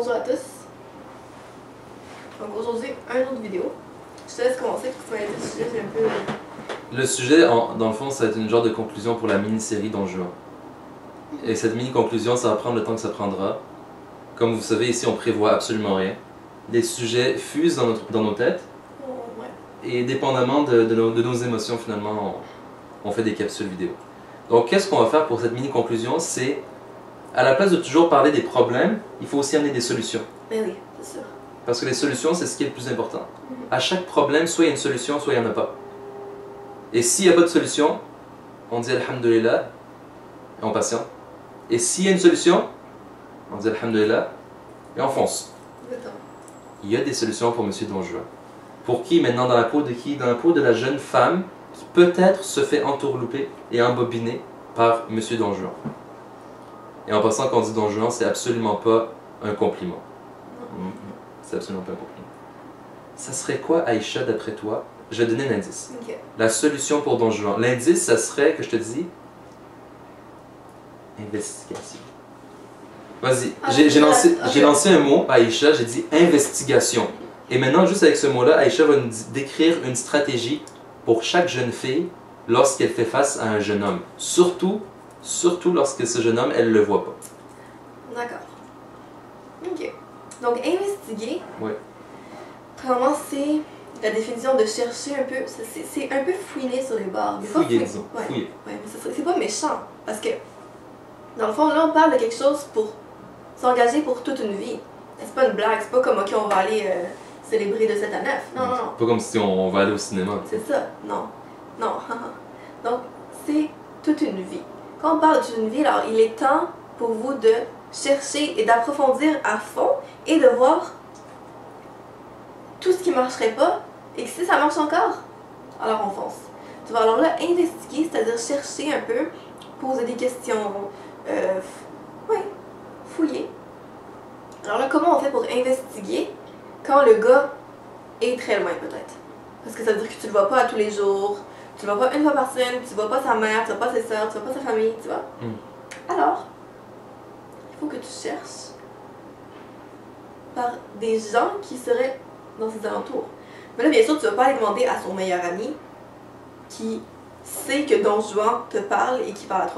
Bonjour à tous. Donc aujourd'hui, une autre vidéo. Je te laisse commencer parce que tu m'as dit le sujet, j'ai un peu... Le sujet, dans le fond, ça va être une genre de conclusion pour la mini-série Don Juan. Et cette mini-conclusion, ça va prendre le temps que ça prendra. Comme vous savez, ici, on prévoit absolument rien. Les sujets fusent dans nos têtes. Ouais. Et dépendamment de nos émotions, finalement, on fait des capsules vidéo. Donc, qu'est-ce qu'on va faire pour cette mini-conclusion? C'est, à la place de toujours parler des problèmes, il faut aussi amener des solutions. Ben oui, c'est sûr. Parce que les solutions, c'est ce qui est le plus important. À chaque problème, soit il y a une solution, soit il n'y en a pas. Et s'il n'y a pas de solution, on dit Alhamdulillah et on patiente. Et s'il y a une solution, on dit Alhamdulillah et on fonce. Exactement. Il y a des solutions pour Monsieur Don Juan. Pour qui maintenant? Dans la peau de qui? Dans la peau de la jeune femme qui peut-être se fait entourlouper et embobiner par Monsieur Don Juan. Et en passant, quand on dit Don Juan, c'est absolument pas un compliment. C'est absolument pas un compliment. Ça serait quoi, Aïcha, d'après toi? Je vais donner un indice. Ok. La solution pour Don Juan. L'indice, ça serait, que je te dis, investigation. Vas-y, j'ai lancé un mot à Aïcha, j'ai dit investigation. Et maintenant, juste avec ce mot-là, Aïcha va nous décrire une stratégie pour chaque jeune fille lorsqu'elle fait face à un jeune homme. Surtout lorsque ce jeune homme, elle ne le voit pas. D'accord. Ok. Donc, investiguer, Oui. premièrement, c'est la définition de chercher un peu. C'est un peu fouiner sur les bords. Mais pas Fouiller, disons. Ouais. Fouiller. Ouais, mais c'est pas méchant. Parce que, dans le fond, là, on parle de quelque chose pour s'engager pour toute une vie. C'est pas une blague, c'est pas comme, ok, on va aller célébrer de 7 à 9. Non, non, non. Pas comme si on va aller au cinéma. C'est ça, non. Non. Donc, c'est toute une vie. Quand on parle d'une vie, alors il est temps pour vous de chercher et d'approfondir à fond et de voir tout ce qui ne marcherait pas et que si ça marche encore, alors on fonce. Tu vois, alors là, investiguer, c'est-à-dire chercher un peu, poser des questions, fouiller. Alors là, comment on fait pour investiguer quand le gars est très loin peut-être? Parce que ça veut dire que tu le vois pas à tous les jours, tu le vois pas une fois par semaine, tu vois pas sa mère, tu vois pas ses soeurs, tu vois pas sa famille, tu vois? Alors, il faut que tu cherches par des gens qui seraient dans ses alentours. Mais là, bien sûr, tu vas pas aller demander à son meilleur ami qui sait que Don Juan te parle et qui parle à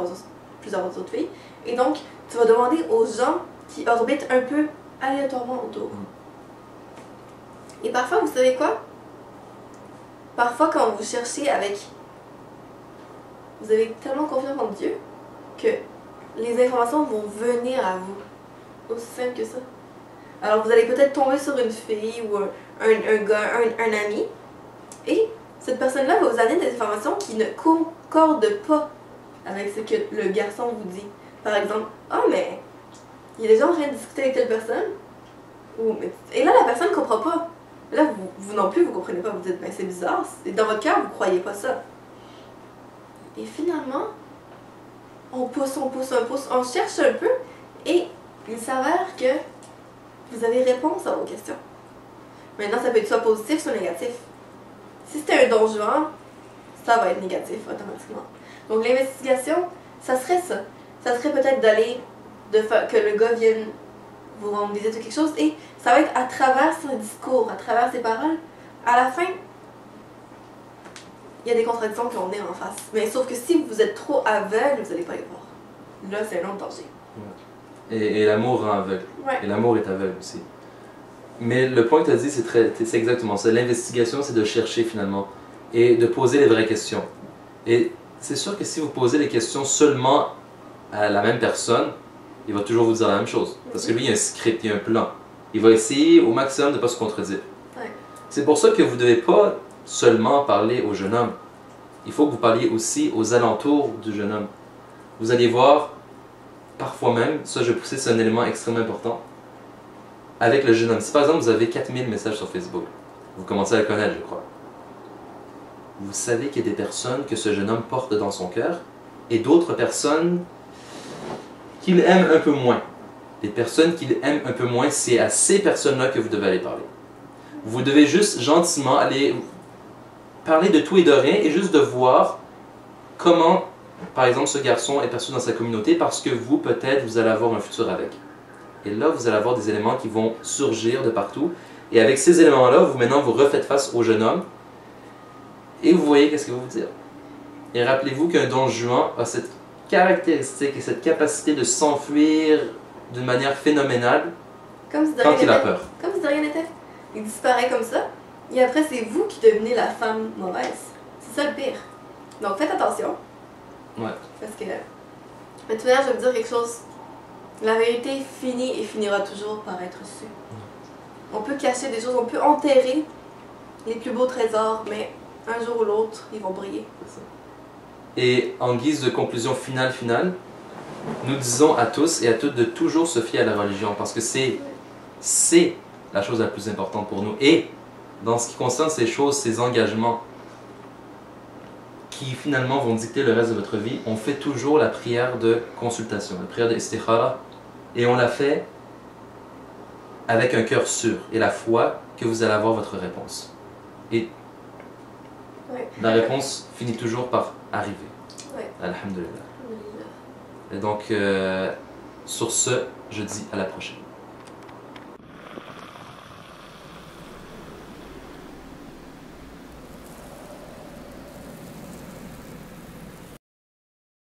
plusieurs autres filles. Et donc, tu vas demander aux gens qui orbitent un peu aléatoirement autour. Et parfois, vous savez quoi? Parfois, quand vous cherchez avec... Vous avez tellement confiance en Dieu que les informations vont venir à vous. Aussi simple que ça. Alors, vous allez peut-être tomber sur une fille ou un gars, un ami. Et cette personne-là va vous amener des informations qui ne concordent pas avec ce que le garçon vous dit. Par exemple, ah, mais il y a des gens en train de discuter avec telle personne. Et là, la personne ne comprend pas. Là, vous non plus, vous ne comprenez pas. Vous dites, ben c'est bizarre. Et dans votre cœur, vous ne croyez pas ça. Et finalement, on pousse, on cherche un peu. Et il s'avère que vous avez réponse à vos questions. Maintenant, ça peut être soit positif, soit négatif. Si c'était un Don Juan, ça va être négatif automatiquement. Donc l'investigation, ça serait ça. Ça serait peut-être d'aller, que le gars vienne vous rendre visite ou quelque chose, et ça va être à travers son discours, à travers ses paroles. À la fin, il y a des contradictions qui vont venir en face. Mais sauf que si vous êtes trop aveugle, vous n'allez pas les voir. Là, c'est un autre danger. Et l'amour rend aveugle. Ouais. Et l'amour est aveugle aussi. Mais le point que tu as dit, c'est exactement ça. L'investigation, c'est de chercher finalement et de poser les vraies questions. Et c'est sûr que si vous posez les questions seulement à la même personne, il va toujours vous dire la même chose. Parce que lui, il y a un script, il y a un plan. Il va essayer au maximum de ne pas se contredire. Ouais. C'est pour ça que vous ne devez pas seulement parler au jeune homme. Il faut que vous parliez aussi aux alentours du jeune homme. Vous allez voir, parfois même, ça je vais pousser, c'est un élément extrêmement important, avec le jeune homme. Si par exemple vous avez 4000 messages sur Facebook, vous commencez à le connaître, je crois. Vous savez qu'il y a des personnes que ce jeune homme porte dans son cœur et d'autres personnes qu'il aime un peu moins. Les personnes qu'il aime un peu moins, c'est à ces personnes-là que vous devez aller parler. Vous devez juste gentiment aller parler de tout et de rien et juste de voir comment, par exemple, ce garçon est perçu dans sa communauté parce que vous, peut-être, vous allez avoir un futur avec. Et là, vous allez avoir des éléments qui vont surgir de partout. Et avec ces éléments-là, maintenant, vous refaites face au jeune homme. Et vous voyez qu'est-ce qu'il va vous dire. Et rappelez-vous qu'un Don Juan a cette caractéristique et cette capacité de s'enfuir d'une manière phénoménale Comme si de quand rien il a n'était. peur. Comme si de rien n'était. Il disparaît comme ça. Et après, c'est vous qui devenez la femme mauvaise. C'est ça le pire. Donc faites attention. Ouais. Parce que. Mais de toute manière, je vais vous dire quelque chose. La vérité finit et finira toujours par être su. On peut cacher des choses, on peut enterrer les plus beaux trésors, mais un jour ou l'autre, ils vont briller. C'est ça. Et en guise de conclusion finale, nous disons à tous et à toutes de toujours se fier à la religion parce que c'est la chose la plus importante pour nous. Et dans ce qui concerne ces choses, ces engagements qui finalement vont dicter le reste de votre vie, on fait toujours la prière de consultation, la prière de istikhara, et on la fait avec un cœur sûr et la foi que vous allez avoir votre réponse. Et Ouais. la réponse finit toujours par arriver. Ouais. Alhamdulillah. Et donc, sur ce, je dis à la prochaine.